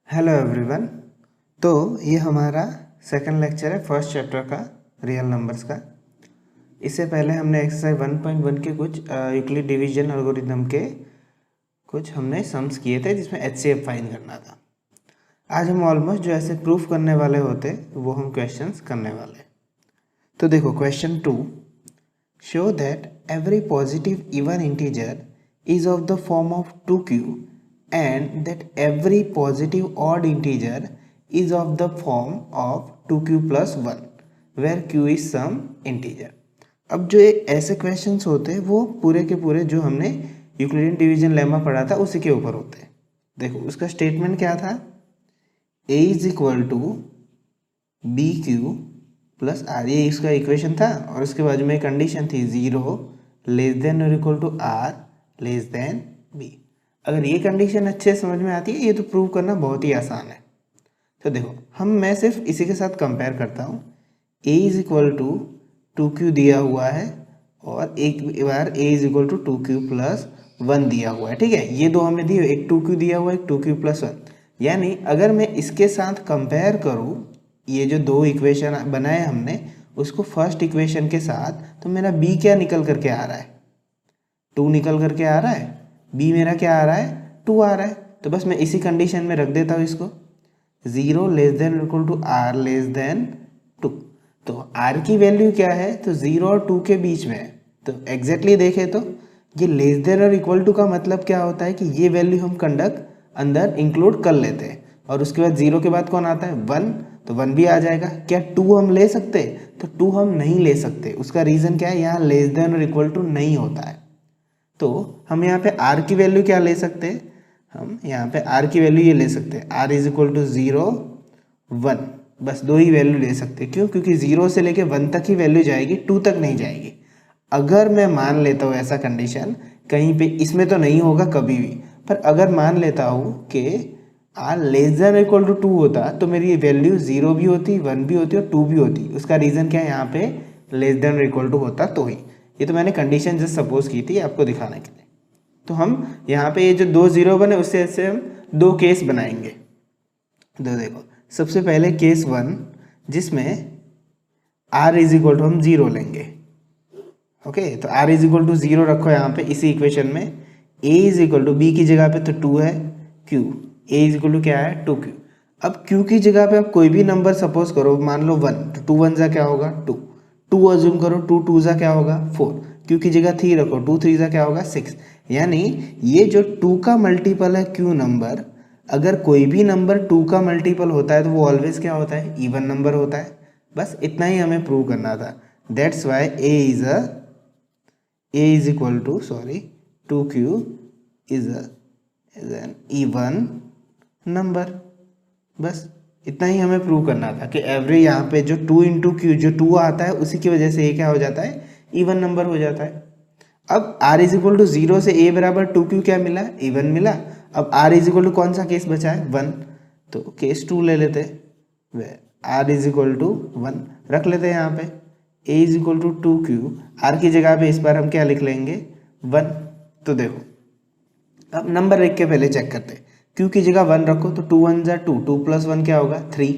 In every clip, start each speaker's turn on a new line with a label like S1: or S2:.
S1: Hello everyone. तो ये हमारा सेकंड लेक्चर है फर्स्ट चैप्टर का रियल नंबर्स का। इससे पहले हमने एक्सरसाइज 1.1 के कुछ यूक्लिड डिवीजन एल्गोरिथम के कुछ हमने सम्स किए थे जिसमें एचसीएफ फाइंड करना था। आज हम ऑलमोस्ट जो ऐसे प्रूफ करने वाले होते वो हम क्वेश्चंस करने वाले। तो देखो question 2, show that every positive even integer is of the form of 2q and that every positive odd integer is of the form of 2q plus 1 where q is some integer। अब जो ऐसे questions होते हैं वो पूरे के पूरे जो हमने यूक्लिडियन डिवीजन लेमा पढ़ा था उसी के ऊपर होते हैं। देखो उसका स्टेटमेंट क्या था, a is equal to b q plus r, ये इसका इक्वेशन था और उसके बाद में कंडीशन थी 0 लेस देन और equal to r less than b. अगर ये कंडीशन अच्छे से समझ में आती है ये तो प्रूव करना बहुत ही आसान है। तो देखो मैं सिर्फ इसी के साथ कंपेयर करता हूँ। a is equal to 2q दिया हुआ है और एक बार a is equal to 2q plus 1 दिया हुआ है। ठीक है, ये दो हमें दिए, एक 2q दिया हुआ है, एक 2q प्लस 1। यानी अगर मैं इसके साथ कंपेयर करूँ, ये जो दो इक्वेशन बनाए हमने उसको फर्स्ट इक्वेशन के साथ, तो मेरा b क्या निकल करके आ रहा है, 2 निकल करके आ रहा है। b मेरा क्या आ रहा है, 2 आ रहा है। तो बस मैं इसी कंडीशन में रख देता हूँ इसको, 0 less than equal to r less than 2। तो r की वैल्यू क्या है, तो 0 और 2 के बीच में है। तो एग्जैक्टली देखें तो ये लेस देन और इक्वल टू का मतलब क्या होता है कि ये वैल्यू हम अंदर इंक्लूड कर लेते हैं और उसके बाद 0 के बाद कौन आता है, 1, तो 1 भी आ जाएगा। क्या 2 हम ले सकते, तो 2 हम नहीं ले सकते। उसका रीज़न क्या है, यहाँ लेस देन और इक्वल टू नहीं होता है। तो हम यहाँ पे r की वैल्यू क्या ले सकते हैं, हम यहाँ पे r की वैल्यू ये ले सकते हैं, r इज इक्वल टू 0 1, बस दो ही वैल्यू ले सकते हैं। क्यों, क्योंकि 0 से लेके 1 तक ही वैल्यू जाएगी, 2 तक नहीं जाएगी। अगर मैं मान लेता हूँ ऐसा कंडीशन कहीं पे, इसमें तो नहीं होगा कभी भी, पर अगर मान लेता हूँ कि r less than equal to 2 होता तो मेरी वैल्यू 0 भी होती, 1 भी होती और 2 भी होती। उसका रीज़न क्या है, यहाँ पे लेस देन इक्वल टू होता तो ही। ये तो मैंने कंडीशन जस्ट सपोज की थी आपको दिखाने के लिए। तो हम यहाँ पे ये जो 2 0 बने उससे ऐसे हम दो केस बनाएंगे। तो देखो सबसे पहले केस 1 जिसमें r इज इक्वल टू हम 0 लेंगे। ओके, तो r इज इक्वल टू 0 रखो यहाँ पे इसी इक्वेशन में। a is equal to b की जगह पे तो 2 है, q a is equal to क्या है 2q। अब q की जगह पे आप कोई भी नंबर सपोज करो, मान लो 1, तो 2 1 जा क्या होगा 2, 2 अज्यूम करो, 2 2 जा क्या होगा 4, q की जगह 3 रखो, 2 3 जा क्या होगा 6। यानी ये जो 2 का मल्टीपल है q नंबर, अगर कोई भी नंबर 2 का मल्टीपल होता है तो वो ऑलवेज क्या होता है, इवन नंबर होता है। बस इतना ही हमें प्रूव करना था। That's why a is equal to 2q is an even number. बस इतना ही हमें प्रूव करना था कि एवरी यहाँ पे जो 2 इंटू क्यू जो 2 आता है उसी की वजह से ये क्या हो जाता है, इवन नंबर हो जाता है। अब r इज इक्वल टू 0 से a बराबर 2q क्या मिला, इवन मिला। अब r इज इक्वल टू कौन सा केस बचा है, 1, तो केस 2 ले लेते हैं। r इज इक्वल टू 1 रख लेते हैं यहाँ पे, a is equal to 2q, r की जगह पे इस बार हम क्या लिख लेंगे 1। तो देखो अब नंबर लिख के पहले चेक करते हैं। q की जगह 1 रखो तो 2 1 जा 2, 2 प्लस 1 क्या होगा 3,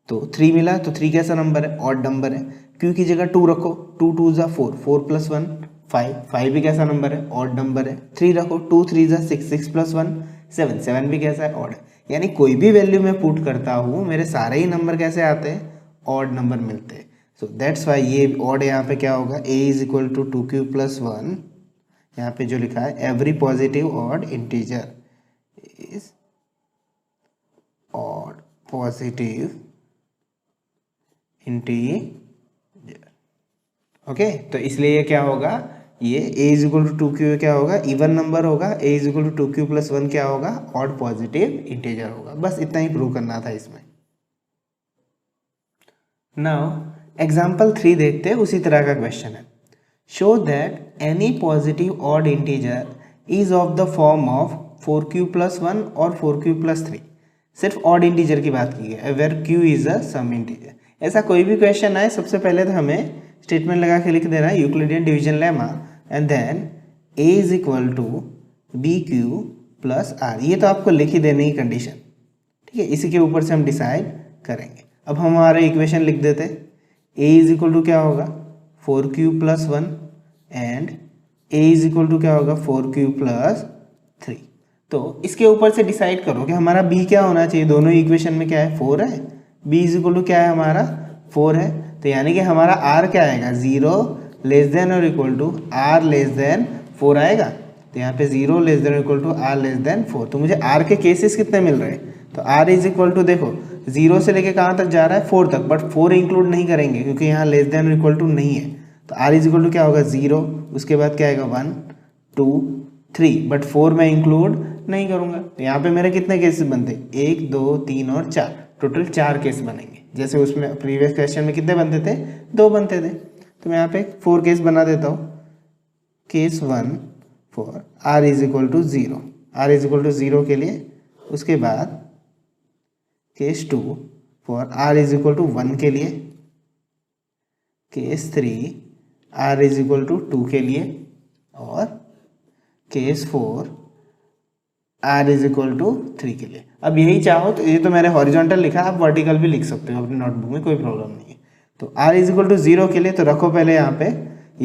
S1: तो 3 मिला। तो 3 कैसा नंबर है, ऑड नंबर है। q की जगह 2 रखो, 2 2 जा 4, 4 प्लस 1 5, 5 भी कैसा नंबर है, ऑड नंबर है। 3 रखो, 2 3 जा 6, 6 प्लस 1 7, 7 भी कैसा है, ऑड है। यानी कोई भी वैल्यू मैं पुट करता हूँ मेरे सारे ही नंबर कैसे आते हैं, ऑड नंबर मिलते हैं। सो दैट्स वाई ये ऑड यहाँ पे क्या होगा, a is equal to 2q plus 1, यहाँ पे जो लिखा है every positive odd integer is odd positive integer. Okay, तो इसलिए ये क्या होगा, ये a is equal to 2q क्या होगा, इवन नंबर होगा। a is equal to 2q plus 1 क्या होगा, ऑड पॉजिटिव इंटीजर होगा। बस इतना ही प्रूव करना था इसमें। नाउ एग्जाम्पल 3 देखते हैं, उसी तरह का क्वेश्चन है। Show that any positive odd integer is of the form of 4q plus 1 और 4q प्लस 3। सिर्फ ऑड इंटीजर की बात की है, where q is a some integer. ऐसा कोई भी क्वेश्चन आए सबसे पहले तो हमें स्टेटमेंट लगा के लिख देना है Euclidean division lemma, and then a is equal to b q plus r. ये तो आपको लिख ही देने की कंडीशन, ठीक है, इसी के ऊपर से हम डिसाइड करेंगे। अब हम हमारे इक्वेशन लिख देते हैं। a इज इक्वल टू क्या होगा 4q plus 1 and a is equal to क्या होगा 4q प्लस 3। तो इसके ऊपर से डिसाइड करो कि हमारा b क्या होना चाहिए। दोनों इक्वेशन में क्या है 4 है, b इज इक्वल टू क्या है हमारा 4 है, तो यानी कि हमारा r क्या आएगा 0 लेस देन और equal to r less than 4 आएगा। तो यहाँ पे 0 less than equal to r less than 4। तो मुझे r के केसेस कितने मिल रहे हैं, तो r इज इक्वल टू देखो 0 से लेके कहाँ तक जा रहा है 4 तक, बट 4 इंक्लूड नहीं करेंगे क्योंकि यहाँ लेस देन और इक्वल टू नहीं है। तो r इज इक्वल टू क्या होगा 0, उसके बाद क्या आएगा 1 2 3, बट 4 मैं इंक्लूड नहीं करूँगा। तो यहाँ पे मेरे कितने केसेस बनते 1 2 3 और 4, टोटल 4 केस बनेंगे। जैसे उसमें प्रीवियस क्वेश्चन में कितने बनते थे 2 बनते थे, तो मैं यहाँ पे 4 केस बना देता हूँ। Case 1 for r is equal to 0, r is equal to 0 के लिए, उसके बाद case 2 for r is equal to 1 के लिए, case 3 r is equal to 2 के लिए, और case 4 r is equal to 3 के लिए। अब यही चाहो तो ये तो मैंने हॉरिजॉन्टल लिखा, आप वर्टिकल भी लिख सकते हो अपनी नोटबुक में, कोई प्रॉब्लम नहीं है। तो r इज इक्वल टू 0 के लिए तो रखो पहले यहाँ पे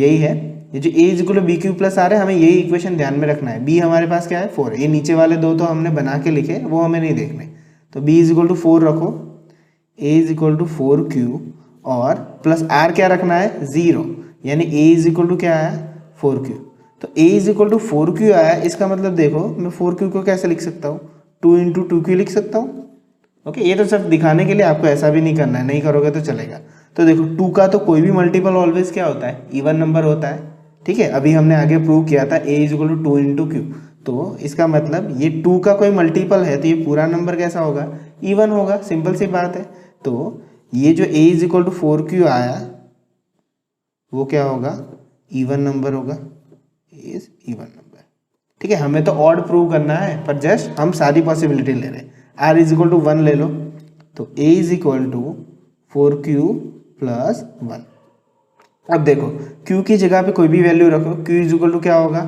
S1: यही है, ये जो a is equal to b q plus r है, हमें यही इक्वेशन ध्यान में रखना है। b हमारे पास क्या है 4 है, ये नीचे वाले दो तो हमने बना के लिखे, वो हमें नहीं देखने। तो b इज इक्वल टू 4 रखो, a is equal to 4q और प्लस r क्या रखना है 0, यानी a इज इक्वल टू क्या आया 4q। तो a is equal to 4q आया, इसका मतलब देखो मैं 4q को कैसे लिख सकता हूँ 2 इंटू 2q लिख सकता हूँ। ओके, ये तो सिर्फ दिखाने के लिए, आपको ऐसा भी नहीं करना है, नहीं करोगे तो चलेगा। तो देखो 2 का तो कोई भी मल्टीपल ऑलवेज क्या होता है इवन नंबर होता है। ठीक है, अभी हमने आगे प्रूव किया था a is equal to 2 into q, तो इसका मतलब ये 2 का कोई मल्टीपल है तो ये पूरा नंबर कैसा होगा इवन होगा, सिंपल सी बात है। तो ये जो a is equal to 4q आया वो क्या होगा इवन नंबर होगा, इज इवन नंबर। ठीक है, हमें तो ऑड प्रूव करना है, पर जस्ट हम सारी पॉसिबिलिटी ले रहे हैं। r इज इक्वल टू 1 ले लो, तो a is equal to 4q plus 1। अब देखो q की जगह पे कोई भी वैल्यू रखो, q इज इक्वल टू क्या होगा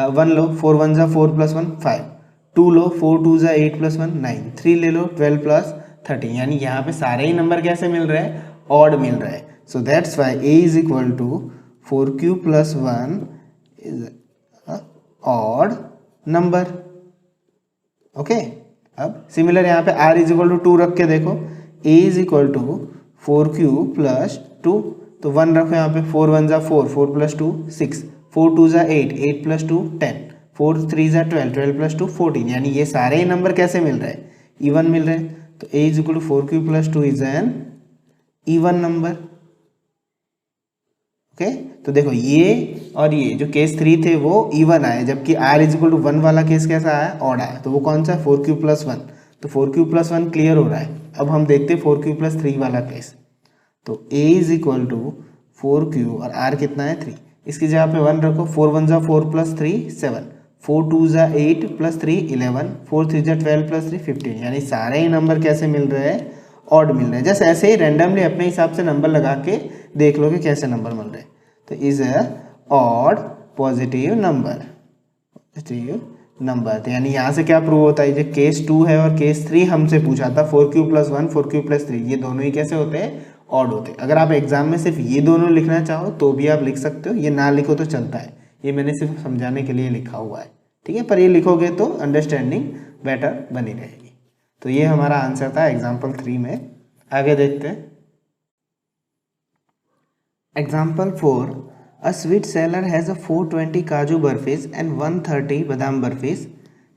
S1: 1 लो, 4 1 जा 4 प्लस 1 5, 2 लो, 4 2 जा 8 प्लस 1 9, 3 ले लो 12 प्लस 13, यानी यहाँ पे सारे ही नंबर कैसे मिल रहे हैं ऑड मिल रहे हैं। So that's why a is equal to 4q plus 1 is odd number. Okay, अब सिमिलर यहाँ पे r इज इक्वल टू 2 रख के देखो, a is equal to 4q plus 2, तो 1 रखो यहाँ पे, 4 1 जा 4, 4 प्लस 2 6, 4 2 जा 8, 8 प्लस 2 10, 4 3 जा 12, 12 प्लस 2 14, यानी ये सारे ही नंबर कैसे मिल रहे हैं इवन मिल रहे हैं। तो a is equal to 4q plus 2 is an even number. Okay, तो देखो ये और ये जो केस 3 थे वो इवन आए, जबकि r इज इक्वल टू 1 वाला केस कैसा आया ऑड आया। तो वो कौन सा 4q प्लस 1, तो 4q प्लस 1 क्लियर हो रहा है। अब हम देखते हैं 4q प्लस 3 वाला केस। तो a is equal to 4q और r कितना है 3, इसकी जगह पे 1 रखो, 4 1 जा 4 प्लस 3 7, 4 2 जा 8 प्लस 3 11, 4 3 जा 12 प्लस 3 15, यानी सारे ही नंबर कैसे मिल रहे हैं ऑड मिल रहे हैं। जैसे ऐसे ही रैंडमली अपने हिसाब से नंबर लगा के देख लो कि कैसे नंबर मिल रहे हैं। तो is a odd positive number, positive number. तो यानी यहाँ से क्या प्रूव होता है, जो केस 2 है और केस 3 हमसे पूछा था 4q प्लस 1 4q प्लस 3, ये दोनों ही कैसे होते हैं ऑड होते हैं। अगर आप एग्जाम में सिर्फ ये दोनों लिखना चाहो तो भी आप लिख सकते हो, ये ना लिखो तो चलता है, ये मैंने सिर्फ समझाने के लिए लिखा हुआ है। ठीक है, पर ये लिखोगे तो अंडरस्टैंडिंग बेटर बनी रहेगी। तो ये हमारा आंसर था एग्जाम्पल 3 में। आगे देखते हैं example 4। A sweet seller has a 420 काजू बर्फीज एंड 130 बादाम बर्फीज.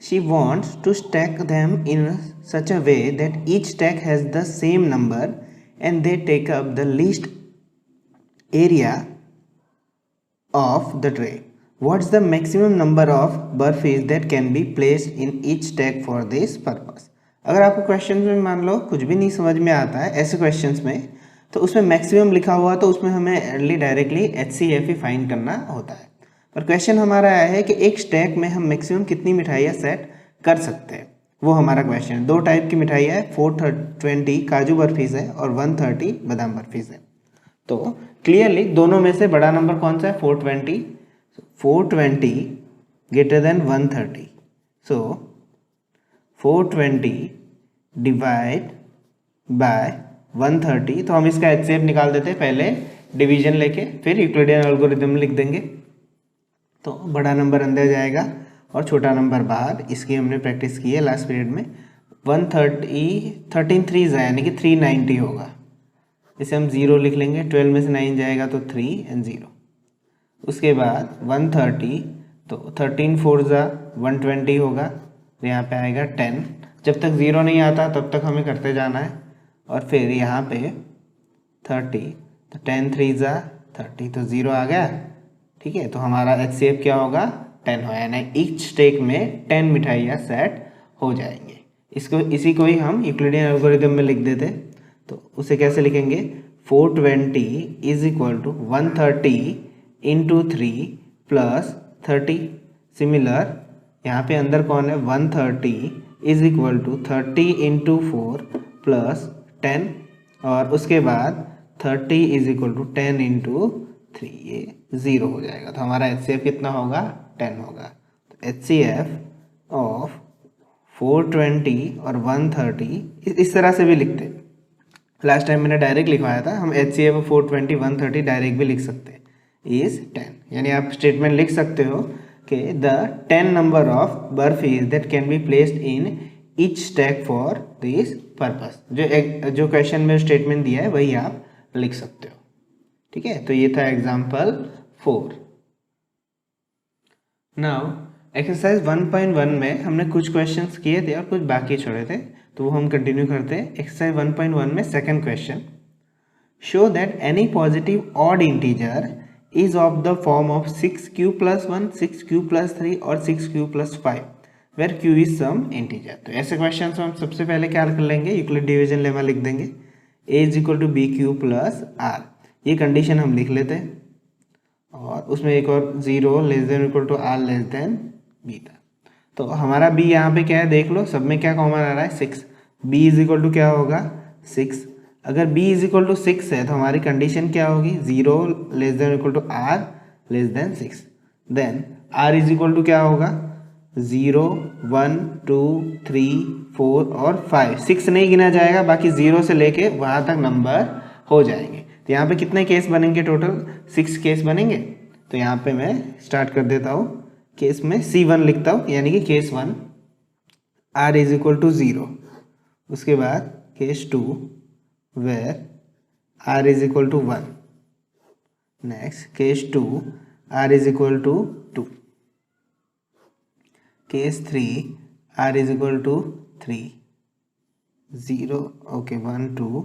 S1: She wants to stack them in such a way that each stack has the same number and they take up the least area of the tray. What's the maximum number of burfies that can be placed in each stack for this purpose? अगर आपको question में मान लो कुछ भी नहीं समझ में आता है ऐसे क्वेश्चंस में, तो उसमें मैक्सिमम लिखा हुआ तो उसमें हमें अर्ली डायरेक्टली HCF ही फाइंड करना होता है। पर क्वेश्चन हमारा आया है कि एक स्टैक में हम मैक्सिमम कितनी मिठाइयाँ सेट कर सकते हैं, वो हमारा क्वेश्चन है। 2 टाइप की मिठाई है, 420 काजू बर्फीज है और 130 बादाम बर्फीज है। तो क्लियरली दोनों में से बड़ा नंबर कौन सा है 420, 420 greater than 130। So 420 divide by 130, तो हम इसका HCF निकाल देते हैं, पहले डिवीजन लेके फिर यूक्लिडियन एल्गोरिथम लिख देंगे। तो बड़ा नंबर अंदर जाएगा और छोटा नंबर बाहर। इसकी हमने प्रैक्टिस की है लास्ट पीरियड में। 13 3 यानी कि 390 होगा। इसे हम 0 लिख लेंगे, 12 में से 9 जाएगा तो 3 एंड 0। उसके बाद 130, तो 13 4 120 होगा, तो यहाँ पे आएगा 10। जब तक 0 नहीं आता तब तक हमें करते जाना है। और फिर यहाँ पे 30, तो 10 3 30, तो 0 आ गया। ठीक है, तो हमारा HCF क्या होगा, 10 हो, यानी ईच स्टेक में 10 मिठाइयाँ सेट हो जाएंगे। इसी को ही हम यूक्लिडियन एल्गोरिथम में लिख देते। तो उसे कैसे लिखेंगे, 420 is equal to 130 into 3 plus 30। Similar यहाँ पे अंदर कौन है, 130 is equal to 30 into 4 plus 10, और उसके बाद 30 इज इक्वल टू 10 इंटू 3, ये 0 हो जाएगा। तो हमारा HCF कितना होगा, 10 होगा। तो HCF ऑफ 420 और 130 इस तरह से भी लिखते हैं। लास्ट टाइम मैंने डायरेक्ट लिखवाया था, हम HCF ऑफ 420 130 डायरेक्ट भी लिख सकते हैं, इज 10। यानी आप स्टेटमेंट लिख सकते हो कि the 10 number of barfis that can be placed in each stack for this purpose. जो क्वेश्चन में स्टेटमेंट दिया है वही आप लिख सकते हो। ठीक है, तो ये था एग्जाम्पल 4। नाउ एक्सरसाइज 1.1 में हमने कुछ क्वेश्चंस किए थे और कुछ बाकी छोड़े थे, तो वो हम कंटिन्यू करते हैं। एक्सरसाइज 1.1 में second question, show that any positive odd integer is of the form of 6q + 1, 6q + 3 और 6q + 5 where q is some integer. तो ऐसे क्वेश्चन हम सबसे पहले क्या कर लेंगे, यूक्लिड डिवीजन लेमा लिख देंगे, a = bq + r। ये कंडीशन हम लिख लेते हैं, और उसमें एक और 0 <= r < b था। तो हमारा b यहाँ पे क्या है, देख लो, सब में क्या कॉमन आ रहा है, 6। b = क्या होगा, 6। अगर b = 6 है तो हमारी कंडीशन क्या होगी, 0 <= r <6। देन r = क्या होगा, 0 1 2 3 4 और 5। 6 नहीं गिना जाएगा, बाकी 0 से लेके वहाँ तक नंबर हो जाएंगे। तो यहाँ पे कितने केस बनेंगे, टोटल 6 केस बनेंगे। तो यहाँ पे मैं स्टार्ट कर देता हूँ, केस में C1 लिखता हूँ, यानी कि केस 1 r = 0। उसके बाद case 2 where r = 1। Next case 2 r = 2। Case 3 r = 3 0 okay 1 2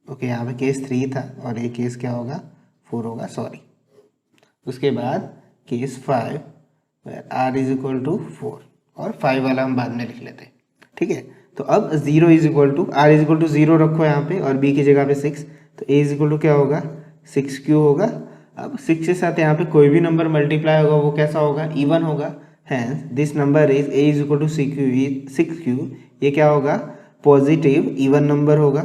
S1: okay, यहाँ पे केस 3 था और ये केस क्या होगा, 4 होगा, सॉरी। उसके बाद केस 5 r = 4, और 5 वाला हम बाद में लिख लेते हैं। ठीक है, तो अब r = 0 रखो यहाँ पे, और b की जगह पे 6, तो a = क्या होगा, 6q होगा। अब 6 के साथ यहाँ पे कोई भी नंबर मल्टीप्लाई होगा वो कैसा होगा, इवन होगा। Hence this number is a = 6q। ये क्या होगा, पॉजिटिव इवन नंबर होगा,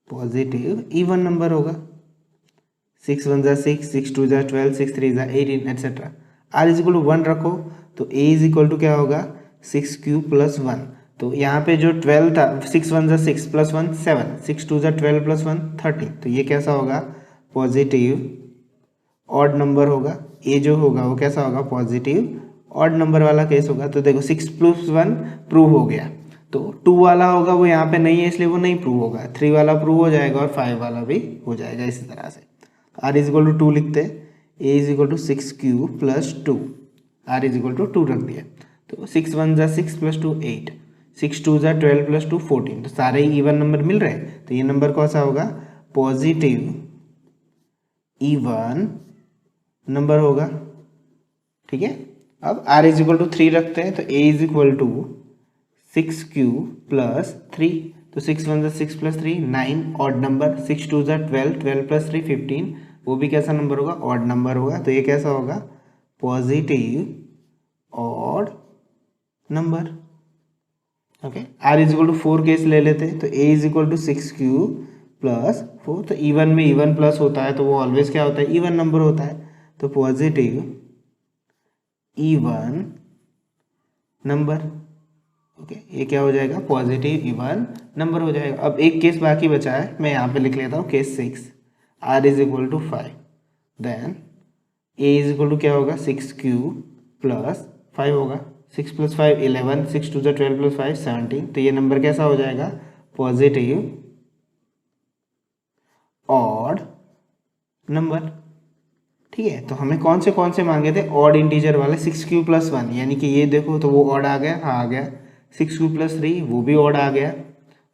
S1: पॉजिटिव इवन नंबर होगा। 6 1 6, 6 2 12, 6 3 18 एटसेट्रा। r = 1 रखो, तो a = क्या होगा, 6q + 1। तो यहाँ पे जो 12 था, 6 1 6 + 1 7, 6 2 12 + 1 13। तो ये कैसा होगा, पॉजिटिव ऑड नंबर होगा। ये जो होगा वो कैसा होगा, पॉजिटिव ऑड नंबर वाला केस होगा। तो देखो 6 + 1 प्रूव हो गया, तो 2 वाला होगा वो यहाँ पे नहीं है, इसलिए वो नहीं प्रूव होगा। 3 वाला प्रूव हो जाएगा और 5 वाला भी हो जाएगा। इसी तरह से r = 2 लिखते हैं, a = 6q + 2, r = 2 रख दिया। तो 6 1 6 + 2 8, 6 2 12 + 2 14। तो सारे ही इवन नंबर मिल रहे हैं, तो ये नंबर कौन सा होगा, पॉजिटिव इवन नंबर होगा। ठीक है, अब r = 3 रखते हैं, तो a = 6q + 3। तो 6 1 6 + 3 9, ऑड नंबर। 6 2 12, 12 + 3 15, वो भी कैसा नंबर होगा, ऑड नंबर होगा। तो ये कैसा होगा, positive odd number. Okay, r = 4 case ले लेते हैं, तो a = 6q + 4। तो इवन में इवन प्लस होता है, तो वो ऑलवेज क्या होता है, इवन नंबर होता है। तो पॉजिटिव इवन नंबर। ओके, ये क्या हो जाएगा, पॉजिटिव इवन नंबर हो जाएगा। अब एक केस बाकी बचा है, मैं यहाँ पे लिख लेता हूँ case 6, r is equal to 5, then a is equal to क्या होगा 6q प्लस 5 होगा, 6 प्लस 5 11, 6 टू 12 प्लस 5 17, तो ये नंबर कैसा हो जाएगा, पॉजिटिव ऑड नंबर। ठीक है, तो हमें कौन से मांगे थे, ऑड इंटीजर वाले, 6q प्लस 1, यानी कि ये देखो तो वो ऑड आ गया, हाँ आ गया, 6q प्लस 3 वो भी ऑड आ गया,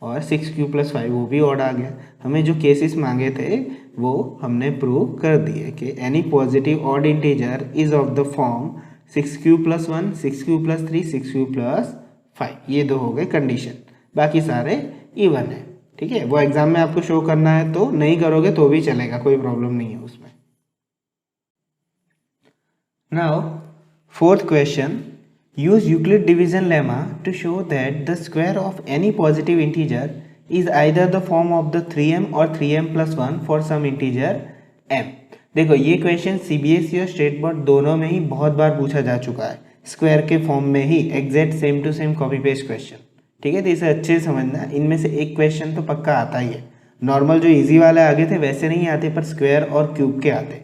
S1: और 6q प्लस 5 वो भी ऑड आ गया। हमें जो केसेस मांगे थे वो हमने प्रूव कर दिए कि any positive odd integer is of the form 6q plus 1, 6q plus 3, 6q plus 5, ये दो हो गए कंडीशन, बाकी सारे इवन है। ठीक है, वो एग्जाम में आपको शो करना है तो नहीं करोगे तो भी चलेगा, कोई प्रॉब्लम नहीं है उसमें। Now, fourth question, use Euclid division lemma to show that the square of any positive integer is either the form of the 3m or 3m plus 1 for some integer m। देखो ये question CBSE और state board दोनों में ही बहुत बार पूछा जा चुका है, स्क्वायर के फॉर्म में ही, exact same to same copy paste question. ठीक है, तो इसे अच्छे से समझना, इनमें से एक क्वेश्चन तो पक्का आता ही है। नॉर्मल जो इजी वाले आगे थे वैसे नहीं आते, पर स्क्वायर और क्यूब के आते,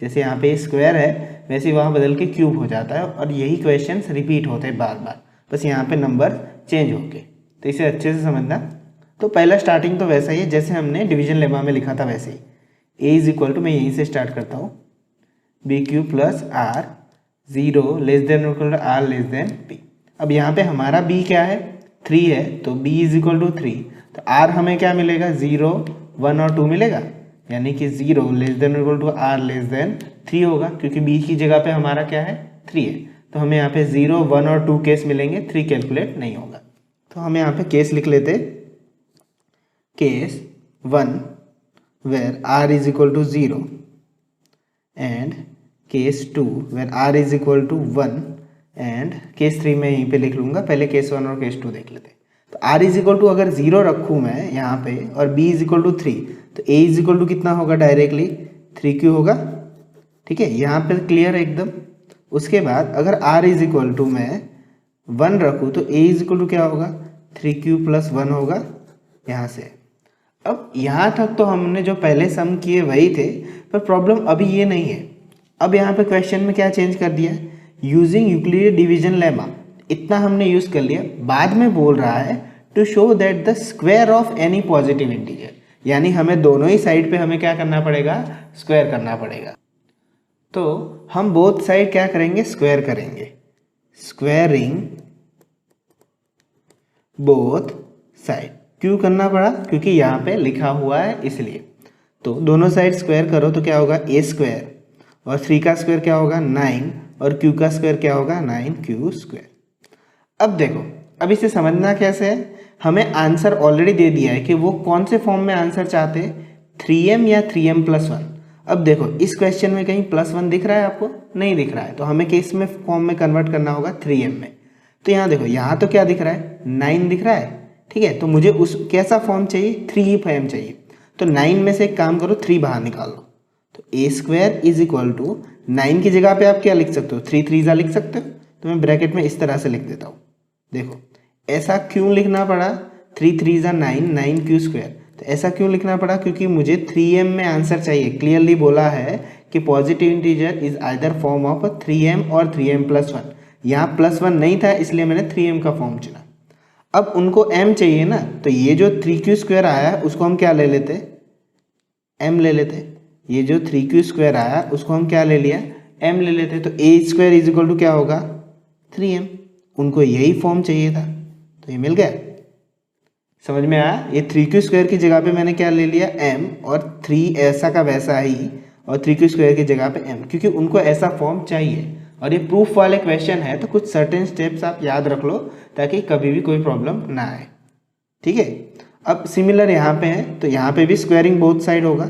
S1: जैसे यहाँ पे स्क्वायर है वैसे वहाँ बदल के क्यूब हो जाता है, और यही क्वेश्चंस रिपीट होते हैं बार बार, बस यहाँ पे नंबर चेंज होके, तो इसे अच्छे से समझना। तो पहला स्टार्टिंग तो वैसा ही है जैसे हमने डिवीजन लेमा में लिखा था वैसे ही, a इज इक्वल टू, मैं यहीं से स्टार्ट करता हूँ, b q plus r 0 less than equal to r less than b। अब यहाँ पे हमारा b क्या है, 3 है, तो b इज इक्वल टू 3, तो r हमें क्या मिलेगा, 0 1 और 2 मिलेगा, यानी कि 0 less than equal to r less than 3 होगा, क्योंकि b की जगह पे हमारा क्या है 3 है, तो हमें यहाँ पे 0 1 और 2 केस मिलेंगे, 3 कैलकुलेट नहीं होगा। तो हम यहाँ पे केस लिख लेते, case 1 where r is equal to 0 and case 2 where r is equal to 1 and case 3 में यहीं पे लिख लूँगा, पहले केस 1 और केस 2 देख लेते। तो r इज इक्वल टू अगर 0 रखूँ मैं यहाँ पे और b इज इक्वल टू 3, तो a इज इक्वल टू कितना होगा, डायरेक्टली 3q होगा। ठीक है, यहाँ पे क्लियर है एकदम। उसके बाद अगर r इज इक्वल टू मैं 1 रखूँ तो a इज इक्वल टू क्या होगा, 3q प्लस 1 होगा यहाँ से। अब यहाँ तक तो हमने जो पहले सम किए वही थे, पर प्रॉब्लम अभी ये नहीं है। अब यहाँ पे क्वेश्चन में क्या चेंज कर दिया, यूजिंग यूक्लिड डिवीजन लेमा, इतना हमने यूज कर लिया। बाद में बोल रहा है to show that the square of any positive integer, यानी हमें दोनों ही साइड पे हमें क्या करना पड़ेगा, स्क्वायर करना पड़ेगा। तो हम बोथ साइड क्या करेंगे, स्क्वायर करेंगे, स्क्वायरिंग बोथ साइड। क्यों करना पड़ा, क्योंकि यहाँ पे लिखा हुआ है इसलिए। तो दोनों साइड स्क्वायर करो तो क्या होगा, a स्क्वायर, और 3 का स्क्वायर क्या होगा 9, और q का स्क्वायर क्या होगा 9q स्क्वायर। अब देखो, अब इसे समझना कैसे है, हमें आंसर ऑलरेडी दे दिया है कि वो कौन से फॉर्म में आंसर चाहते हैं, 3m या 3m प्लस 1। अब देखो इस क्वेश्चन में कहीं प्लस 1 दिख रहा है आपको, नहीं दिख रहा है, तो हमें किस में फॉर्म में कन्वर्ट करना होगा, 3m में। तो यहाँ देखो, यहाँ तो क्या दिख रहा है, 9 दिख रहा है। ठीक है, तो मुझे उस कैसा फॉर्म चाहिए, 3m चाहिए। तो 9 में से एक काम करो, 3 बाहर निकाल लो, तो a square is equal to 9 की जगह पे आप क्या लिख सकते हो, 3 3 लिख सकते हो। तो मैं ब्रैकेट में इस तरह से लिख देता हूँ। देखो ऐसा क्यों लिखना पड़ा, 3 3 9 9q स्क्वायर। तो ऐसा क्यों लिखना पड़ा, क्योंकि मुझे 3m में आंसर चाहिए। क्लियरली बोला है कि positive integer is either form of 3m और 3m प्लस 1। यहाँ प्लस 1 नहीं था इसलिए मैंने 3m का फॉर्म चुना। अब उनको m चाहिए ना, तो ये जो 3q स्क्वायर आया उसको हम क्या ले लेते, m ले लेते। ये जो 3q स्क्वायर आया उसको हम क्या ले लिया, m ले लेते। तो a square is equal to क्या होगा 3m। उनको यही फॉर्म चाहिए था तो ये मिल गया। समझ में आया, ये 3q स्क्वायर की जगह पे मैंने क्या ले लिया m, और 3 ऐसा का वैसा ही, और 3q स्क्वायर की जगह पे m, क्योंकि उनको ऐसा फॉर्म चाहिए। और ये प्रूफ वाले क्वेश्चन है तो कुछ सर्टेन स्टेप्स आप याद रख लो ताकि कभी भी कोई प्रॉब्लम ना आए। ठीक है, अब सिमिलर यहाँ पे है, तो यहाँ पे भी स्क्वायरिंग बोथ साइड होगा,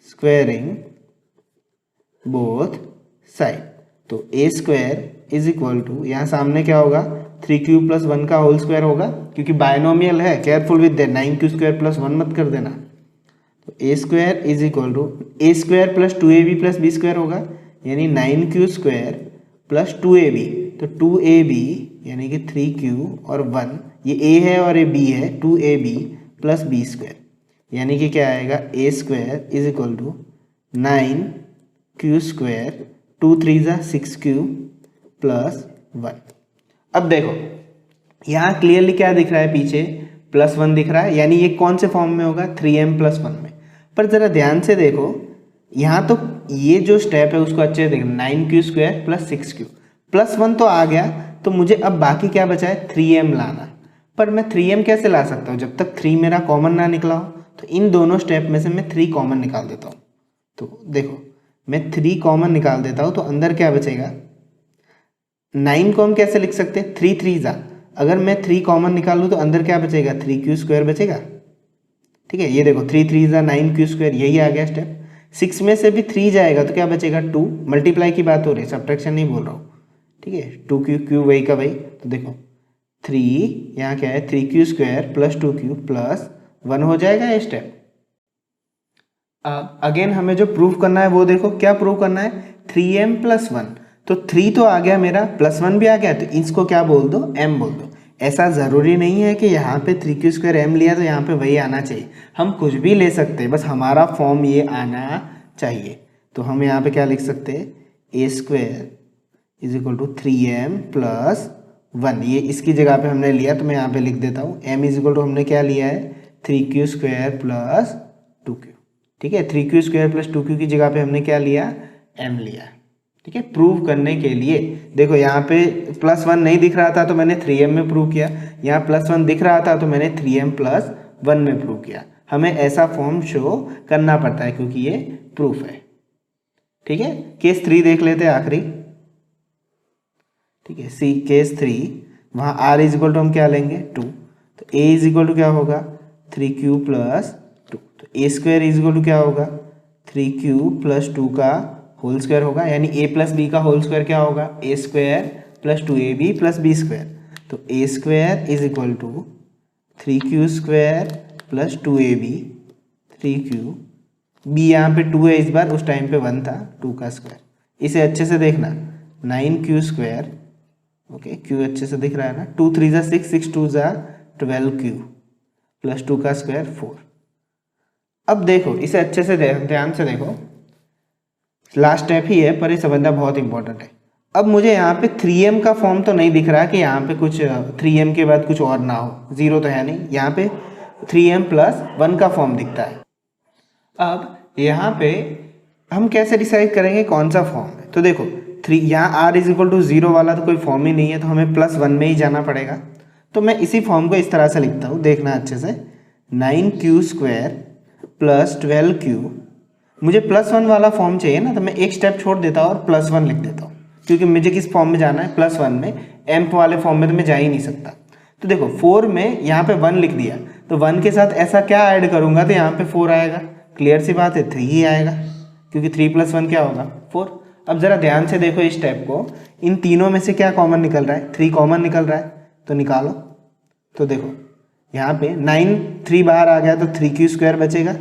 S1: स्क्वायरिंग बोथ साइड। तो a square is equal to, यहाँ सामने क्या होगा 3q प्लस 1 का होल स्क्वायर होगा, क्योंकि बायनोमियल है, careful with that, 9q square plus 1 मत कर देना। तो a square is equal to a square plus 2ab plus b square होगा, यानी 9q स्क्वायर प्लस 2ab। तो 2ab यानी कि 3q और 1, ये a है और ये b है, 2ab प्लस बी स्क्वायर, यानी कि क्या आएगा a square is equal to 9q square, 2 3 ज़ा 6q प्लस 1। अब देखो यहाँ क्लियरली क्या दिख रहा है, पीछे +1 दिख रहा है, यानी ये कौन से फॉर्म में होगा, 3m + 1 में। पर ज़रा ध्यान से देखो यहाँ तो ये जो स्टेप है उसको अच्छे से देखो, 9q square plus 6q plus 1 तो आ गया, तो मुझे अब बाकी क्या बचा है, 3m लाना। पर मैं 3m कैसे ला सकता हूँ, जब तक 3 मेरा कॉमन ना निकला हो। तो इन दोनों स्टेप में से मैं 3 कॉमन निकाल देता हूँ। तो देखो मैं 3 कॉमन निकाल देता हूँ, तो अंदर क्या बचेगा, 9 को हम कैसे लिख सकते हैं, 3 3 ज़ा, अगर मैं 3 कॉमन निकालूँ तो अंदर क्या बचेगा, 3q स्क्वायर बचेगा। ठीक है, ये देखो 3 3 ज़ा 9q स्क्वायर, यही आ गया स्टेप। 6 में से भी 3 जाएगा तो क्या बचेगा, 2। मल्टीप्लाई की बात हो रही है, सब्ट्रैक्शन नहीं बोल रहा हूँ। ठीक है, 2q वही का वही। तो देखो 3 यहाँ क्या है, 3q square plus 2q plus 1 हो जाएगा ये स्टेप। अब अगेन हमें जो प्रूव करना है वो देखो, क्या प्रूव करना है, 3m + 1। तो 3 तो आ गया मेरा, +1 भी आ गया, तो इसको क्या बोल दो, m बोल दो। ऐसा ज़रूरी नहीं है कि यहाँ पे 3q स्क्वायर m लिया तो यहाँ पे वही आना चाहिए, हम कुछ भी ले सकते हैं, बस हमारा फॉर्म ये आना चाहिए। तो हम यहाँ पे क्या लिख सकते हैं, a square is equal to 3m + 1, ये इसकी जगह पे हमने लिया, तो मैं यहाँ पे लिख देता हूँ m इज इक्वल टू हमने क्या लिया है, 3q स्क्वायर प्लस 2q। ठीक है, 3q स्क्वायर प्लस 2q की जगह पे हमने क्या लिया, m लिया। ठीक है, प्रूव करने के लिए देखो यहाँ पे +1 नहीं दिख रहा था तो मैंने 3m में प्रूव किया, यहाँ +1 दिख रहा था तो मैंने 3m + 1 में प्रूव किया। हमें ऐसा फॉर्म शो करना पड़ता है क्योंकि ये प्रूफ है। ठीक है, केस 3 देख लेते हैं आखिरी। ठीक है, सी केस 3, वहाँ r इज इक्वल टू हम क्या लेंगे, 2। तो a इज इक्वल टू क्या होगा, 3q + 2। तो a square is equal to क्या होगा, 3q + 2 का होल स्क्वायर होगा, यानी a + b का होल स्क्वायर क्या होगा, a square + 2ab + b square. तो a square is equal to 3q square + 2ab, 3q, b यहाँ पे 2 है इस बार, उस टाइम पे 1 था, 2 का स्क्वायर। इसे अच्छे से देखना, 9q स्क्वायर, ओके q अच्छे से दिख रहा है ना, 2 3 ज़ा 6, 6 2 ज़ा 12q + 2 का स्क्वायर 4। अब देखो इसे अच्छे से ध्यान से देखो, लास्ट स्टेप ही है पर ये समझना बहुत इंपॉर्टेंट है। अब मुझे यहाँ पे 3m का फॉर्म तो नहीं दिख रहा कि यहाँ पे कुछ 3m के बाद कुछ और ना हो, 0 तो है नहीं, यहाँ पे 3m + 1 का फॉर्म दिखता है। अब यहाँ पे हम कैसे डिसाइड करेंगे कौन सा फॉर्म है, तो देखो 3 यहाँ r इज इक्वल टू 0 वाला तो कोई फॉर्म ही नहीं है, तो हमें +1 में ही जाना पड़ेगा। तो मैं इसी फॉर्म को इस तरह से लिखता हूँ, देखना अच्छे से, 9q स्क्वायर + 12q। मुझे +1 वाला फॉर्म चाहिए ना, तो मैं एक स्टेप छोड़ देता हूँ और +1 लिख देता हूँ, क्योंकि मुझे किस फॉर्म में जाना है, +1 में, m वाले फॉर्म में तो मैं जा ही नहीं सकता। तो देखो 4 में यहाँ पे 1 लिख दिया, तो 1 के साथ ऐसा क्या ऐड करूँगा तो यहाँ पे 4 आएगा, क्लियर सी बात है 3 ही आएगा, क्योंकि 3 + 1 क्या होगा, 4। अब ज़रा ध्यान से देखो इस स्टेप को, इन तीनों में से क्या कॉमन निकल रहा है, 3 कॉमन निकल रहा है, तो निकालो। तो देखो यहाँ पे 9 3 बाहर आ गया तो 3q स्क्वायर बचेगा,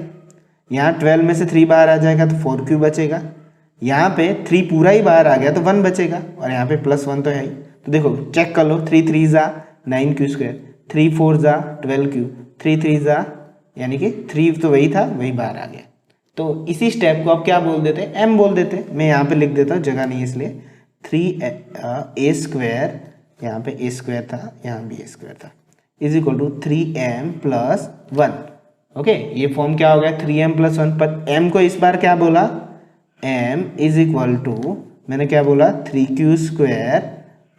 S1: यहाँ 12 में से 3 बाहर आ जाएगा तो 4q बचेगा, यहाँ पे 3 पूरा ही बाहर आ गया तो 1 बचेगा, और यहाँ पे +1 तो है ही। तो देखो चेक कर लो, 3 3 ज़ा 9q स्क्वायर, 3 4 ज़ा 12q, 3 3 ज़ा, यानी कि 3 तो वही था, वही बाहर आ गया। तो इसी स्टेप को आप क्या बोल देते, m बोल देते। मैं यहाँ पे लिख देता हूँ, जगह नहीं है इसलिए, 3a स्क्वायर, यहाँ पे a स्क्वायर था, यहाँ b स्क्वायर था, is equal to 3m + 1। Okay, ये फॉर्म क्या हो गया, 3m + 1, पर m को इस बार क्या बोला, m इज इक्वल टू, मैंने क्या बोला, 3q स्क्वायर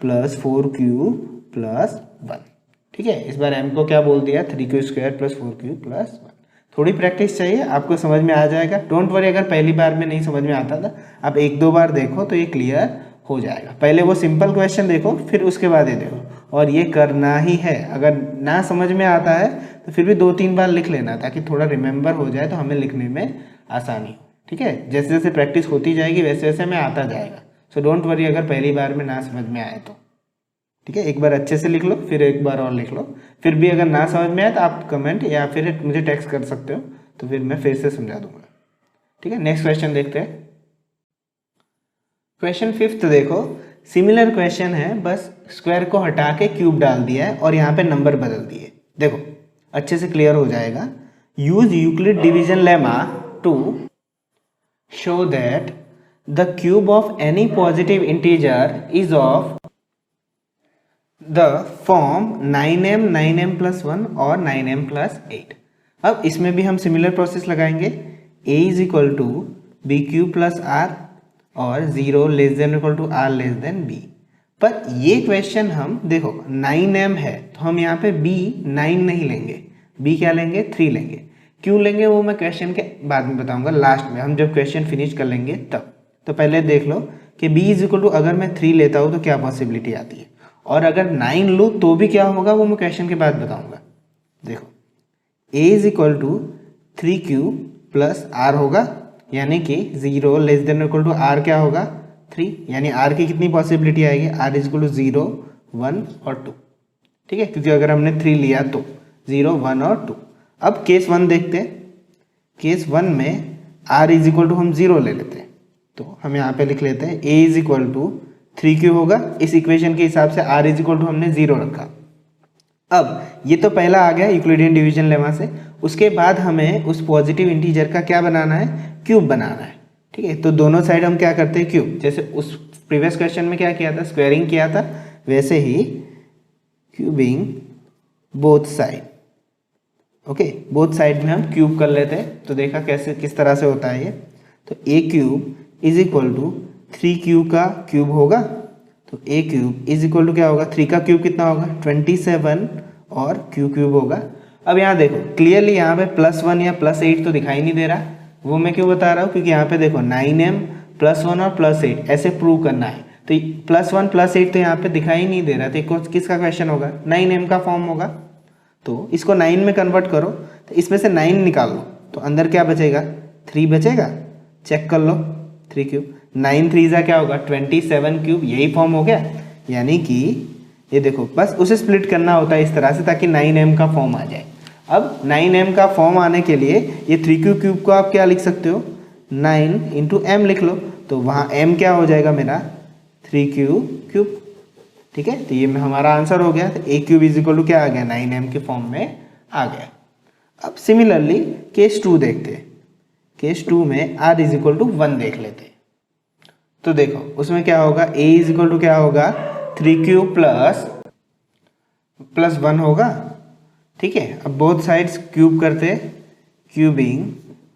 S1: + 4q + 1। ठीक है, इस बार m को क्या बोल दिया, 3q स्क्वायर + 4q + 1। थोड़ी प्रैक्टिस चाहिए, आपको समझ में आ जाएगा, डोंट वरी अगर पहली बार में नहीं समझ में आता था, आप 1 2 बार देखो तो ये क्लियर हो जाएगा। पहले वो सिंपल क्वेश्चन देखो, फिर उसके बाद ये देखो, और ये करना ही है। अगर ना समझ में आता है तो फिर भी 2 3 बार लिख लेना, ताकि थोड़ा रिमेंबर हो जाए तो हमें लिखने में आसानी हो। ठीक है, जैसे जैसे प्रैक्टिस होती जाएगी वैसे वैसे में आता जाएगा। सो डोंट वरी अगर पहली बार में ना समझ में आए तो। ठीक है, एक बार अच्छे से लिख लो, फिर एक बार और लिख लो, फिर भी अगर ना समझ में आए तो आप कमेंट या फिर मुझे टेक्स्ट कर सकते हो, तो फिर मैं फिर से समझा दूंगा। ठीक है, नेक्स्ट क्वेश्चन देखते हैं। क्वेश्चन 5th देखो, सिमिलर क्वेश्चन है, बस स्क्वायर को हटा के क्यूब डाल दिया है और यहाँ पे नंबर बदल दिए। देखो अच्छे से क्लियर हो जाएगा। Use Euclid division lemma to show that the cube of any positive integer is of the form 9m 9m plus 1 और 9m प्लस 8। अब इसमें भी हम सिमिलर प्रोसेस लगाएंगे। a is equal to b cube plus r और 0 less than equal to r less than b. पर ये question हम देखो 9m है तो हम यहाँ पे b 9 नहीं लेंगे, b क्या लेंगे 3 लेंगे। क्यों लेंगे वो मैं क्वेश्चन के बाद में बताऊंगा, लास्ट में हम जब क्वेश्चन फिनिश कर लेंगे तब। तो पहले देख लो कि b इज इक्वल टू अगर मैं 3 लेता हूँ तो क्या पॉसिबिलिटी आती है, और अगर 9 लूँ तो भी क्या होगा वो मैं क्वेश्चन के बाद बताऊंगा। देखो a is equal to 3 cube plus r होगा, यानी कि 0 less than equal to r क्या होगा 3, यानी आर की कितनी पॉसिबिलिटी आएगी, आर इज इक्वल टू 0 1 और 2। ठीक है, क्योंकि अगर हमने 3 लिया तो 0 1 और 2। अब केस 1 देखते हैं। केस 1 में आर इज इक्वल टू हम 0 ले लेते हैं, तो हम यहाँ पे लिख लेते हैं a is equal to 3 q होगा। इस इक्वेशन के हिसाब से r इज इक्वल टू हमने 0 रखा। अब ये तो पहला आ गया यूक्लिडियन डिवीजन लेमा से। उसके बाद हमें उस पॉजिटिव इंटीजर का क्या बनाना है, क्यूब बनाना है। ठीक है, तो दोनों साइड हम क्या करते हैं क्यूब। जैसे उस प्रीवियस क्वेश्चन में क्या किया था, स्क्वायरिंग किया था, वैसे ही cubing both side. Okay, both side में हम क्यूब कर लेते हैं। तो देखा कैसे किस तरह से होता है ये। तो a cube is equal to 3 cube का क्यूब होगा, तो a cube is equal to क्या होगा, 3 का क्यूब कितना होगा 27 और क्यूब होगा। अब यहाँ देखो क्लियरली यहाँ पे +1 या +8 तो दिखाई नहीं दे रहा, वो मैं क्यों बता रहा हूँ, क्योंकि यहाँ पे देखो 9m +1 और +8 ऐसे प्रूव करना है। तो +1 +8 तो यहाँ पे दिखाई नहीं दे रहा, तो किसका क्वेश्चन होगा, 9m का फॉर्म होगा। तो इसको 9 में कन्वर्ट करो, तो इसमें से 9 निकाल लो, तो अंदर क्या बचेगा 3 बचेगा। चेक कर लो 3 क्यूब 9 3 जा क्या होगा 27 क्यूब, यही फॉर्म हो गया। यानी कि ये देखो बस उसे स्प्लिट करना होता है इस तरह से ताकि 9m का फॉर्म आ जाए। अब 9m का फॉर्म आने के लिए ये 3 क्यूब को आप क्या लिख सकते हो, 9 इंटू m लिख लो, तो वहाँ m क्या हो जाएगा मेरा 3 क्यूब। ठीक है, तो ये हमारा आंसर हो गया। तो a cube is equal to क्या आ गया 9m के फॉर्म में आ गया। अब सिमिलरली केस 2 देखते हैं। केस 2 में r इज इक्वल टू 1 देख लेते हैं। तो देखो उसमें क्या होगा, a इज इक्वल टू क्या होगा 3 क्यूब प्लस 1 होगा। ठीक है, अब बोथ साइड्स क्यूब करते, क्यूबिंग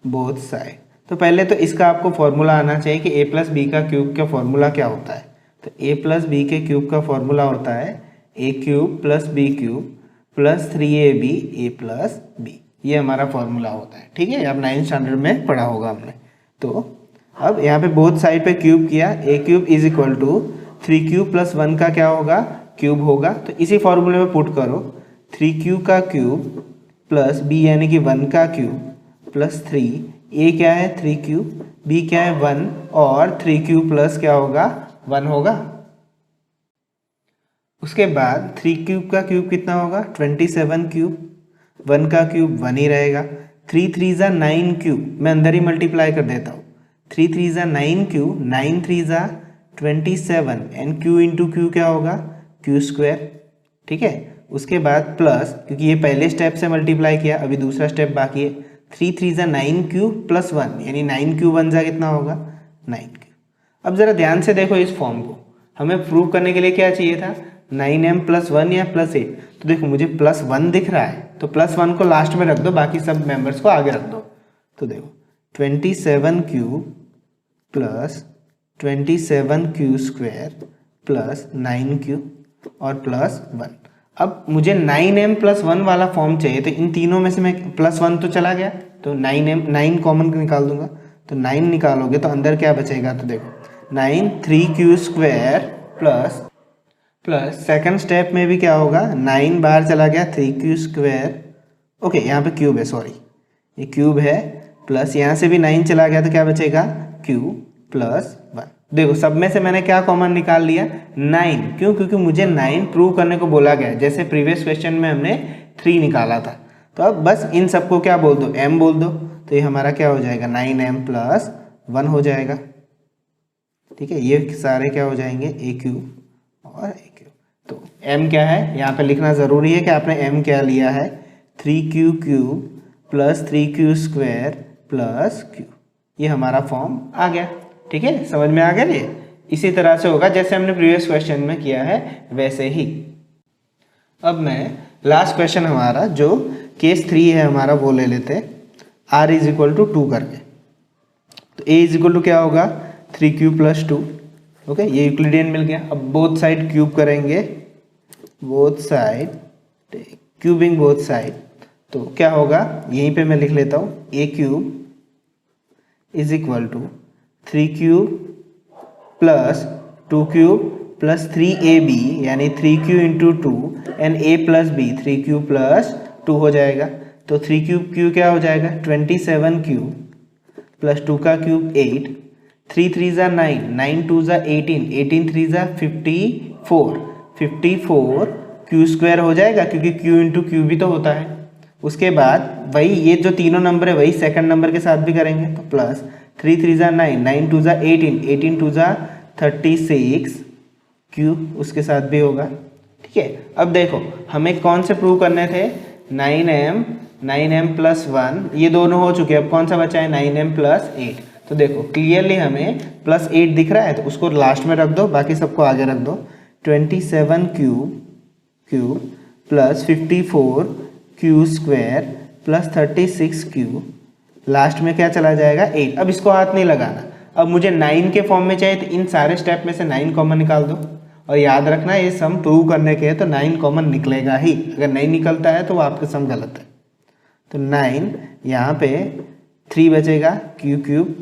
S1: बोथ साइड। तो पहले तो इसका आपको फॉर्मूला आना चाहिए कि a प्लस बी का क्यूब का फॉर्मूला क्या होता है। तो a प्लस बी के क्यूब का फॉर्मूला होता है a cube plus b cube plus 3ab a plus b, ये हमारा फॉर्मूला होता है। ठीक है, अब 9th स्टैंडर्ड में पढ़ा होगा हमने। तो अब यहाँ पे बोथ साइड पे क्यूब किया, a cube is equal to 3 cube plus 1 का क्या होगा क्यूब होगा। तो इसी फॉर्मूले में पुट करो 3 क्यूब का क्यूब प्लस b यानी कि 1 का क्यूब प्लस 3, a क्या है 3 क्यूब, b क्या है 1 और 3 क्यूब प्लस क्या होगा 1 होगा। उसके बाद 3 क्यूब का क्यूब कितना होगा 27 क्यूब, 1 का क्यूब 1 ही रहेगा। 3 3 जा 9 क्यूब, मैं अंदर ही मल्टीप्लाई कर देता हूँ। 3 3 जा 9 क्यूब, 9 3 जा 27 एंड क्यू इंटू क्यू क्या होगा क्यू स्क्वायर। ठीक है, उसके बाद प्लस, क्योंकि ये पहले स्टेप से मल्टीप्लाई किया, अभी दूसरा स्टेप बाकी है। 3 3 जा 9 क्यूब प्लस 1 यानी 9 क्यूब 1 जा कितना होगा 9 क्यूब। अब ज़रा ध्यान से देखो इस फॉर्म को, हमें प्रूव करने के लिए क्या चाहिए था 9m प्लस 1 या प्लस 8। तो देखो मुझे +1 दिख रहा है, तो +1 को लास्ट में रख दो, बाकी सब मेंबर्स को आगे रख दो। तो देखो 27 cube plus 27 Q square plus 9 cube और प्लस 1। अब मुझे 9m प्लस 1 वाला फॉर्म चाहिए, तो इन तीनों में से मैं +1 तो चला गया, तो 9 कॉमन निकाल दूंगा। तो 9 निकालोगे तो अंदर क्या बचेगा, तो देखो 9 3 Q square plus second step में भी क्या होगा 9 बार चला गया 3 क्यू स्क्वायर। ओके, यहाँ पे क्यूब है, सॉरी ये क्यूब है, प्लस यहाँ से भी 9 चला गया तो क्या बचेगा क्यू प्लस 1। देखो सब में से मैंने क्या कॉमन निकाल लिया 9, क्यों, क्योंकि मुझे 9 प्रूव करने को बोला गया, जैसे प्रीवियस क्वेश्चन में हमने 3 निकाला था। तो अब बस इन सबको क्या बोल दो m बोल दो, तो ये हमारा क्या हो जाएगा 9m प्लस 1 हो जाएगा। ठीक है, ये सारे क्या हो जाएंगे ए क्यूब और ए क्यूब। तो m क्या है यहाँ पे लिखना ज़रूरी है कि आपने m क्या लिया है 3q cube plus 3q square plus q, ये हमारा फॉर्म आ गया। ठीक है, समझ में आ गया। ये इसी तरह से होगा जैसे हमने प्रीवियस क्वेश्चन में किया है वैसे ही। अब मैं लास्ट क्वेश्चन हमारा जो केस 3 है हमारा वो ले लेते हैं, r इज इक्वल टू 2 करके। तो a इज इक्वल टू क्या होगा 3q प्लस 2। ओके, ये यूक्लिडियन मिल गया। अब बोथ साइड क्यूब करेंगे, both side cubing both side, तो क्या होगा यहीं पे मैं लिख लेता हूँ a cube is equal to 3q plus 2 cube plus 3ab यानी 3q into 2 and a plus b 3q plus 2 हो जाएगा। तो 3 क्यूब q क्या हो जाएगा 27 क्यूब प्लस 2 का क्यूब 8, 3 3 ज़ा 9, 9 2 ज़ा 18, 18 3 ज़ा 54, 54 q स्क्वायर हो जाएगा क्योंकि q इंटू क्यू भी तो होता है। उसके बाद वही ये जो तीनों नंबर है वही सेकंड नंबर के साथ भी करेंगे, तो प्लस 3 3 ज़ा 9, 9 2 ज़ा 18, 18 2 ज़ा 36 q उसके साथ भी होगा। ठीक है, अब देखो हमें कौन से प्रूव करने थे 9m प्लस 1, ये दोनों हो चुके हैं। अब कौन सा बचा है 9m प्लस 8। तो देखो क्लियरली हमें प्लस 8 दिख रहा है तो उसको लास्ट में रख दो, बाकी सबको आगे रख दो। 27 cube plus 54 q square plus 36 q, last में क्या चला जाएगा 8। अब इसको हाथ नहीं लगाना। अब मुझे 9 के फॉर्म में चाहिए तो इन सारे स्टेप में से 9 कॉमन निकाल दो, और याद रखना ये सम प्रूव करने के है तो 9 कॉमन निकलेगा ही, अगर नहीं निकलता है तो वो आपका सम गलत है। तो 9 यहाँ पे 3 बचेगा q क्यूब,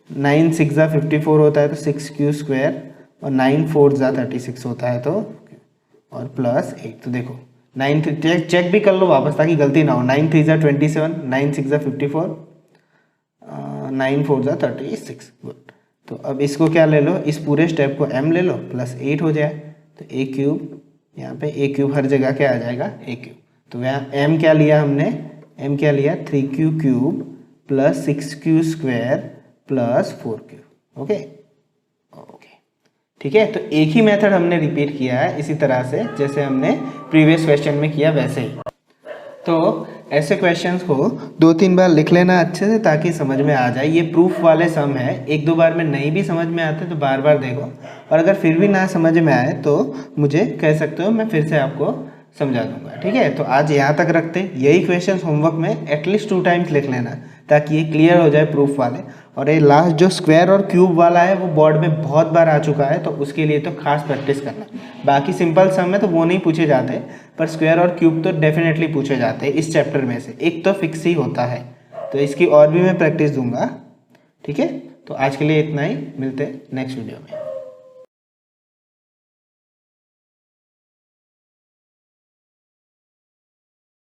S1: 9 6 ज़ा 54 होता है तो 6q स्क्वायर, और 9 4 ज़ा 36 होता है तो, और प्लस 8। तो देखो 9 चेक भी कर लो वापस ताकि गलती ना हो। 9 3 ज़ा 27, 9 6 ज़ा 54, 9 4 ज़ा 36। गुड। तो अब इसको क्या ले लो, इस पूरे स्टेप को m ले लो प्लस 8 हो जाए तो a क्यूब, यहाँ पे a क्यूब हर जगह क्या आ जाएगा a क्यूब। तो यहाँ m क्या लिया हमने, m क्या लिया 3q cube plus 6q square plus 4q। Okay okay, ठीक है। तो एक ही मेथड हमने रिपीट किया है इसी तरह से जैसे हमने प्रीवियस क्वेश्चन में किया वैसे ही। तो ऐसे क्वेश्चंस को 2-3 बार लिख लेना अच्छे से ताकि समझ में आ जाए। ये प्रूफ वाले सम है, 1-2 बार में नहीं भी समझ में आते तो बार बार देखो, और अगर फिर भी ना समझ में आए तो मुझे कह सकते हो, मैं फिर से आपको समझा दूंगा। ठीक है, तो आज यहाँ तक रखते हैं। यही क्वेश्चंस होमवर्क में एटलीस्ट 2 टाइम्स लिख लेना ताकि ये क्लियर हो जाए प्रूफ वाले। और ये लास्ट जो स्क्वायर और क्यूब वाला है वो बोर्ड में बहुत बार आ चुका है, तो उसके लिए तो खास प्रैक्टिस करना। बाकी सिंपल सम है तो वो नहीं पूछे जाते, पर स्क्वायर और क्यूब तो डेफिनेटली पूछे जाते हैं इस चैप्टर में से, एक तो फिक्स ही होता है। तो इसकी और भी मैं प्रैक्टिस दूंगा। ठीक है, तो आज के लिए इतना ही, मिलते हैं नेक्स्ट वीडियो में।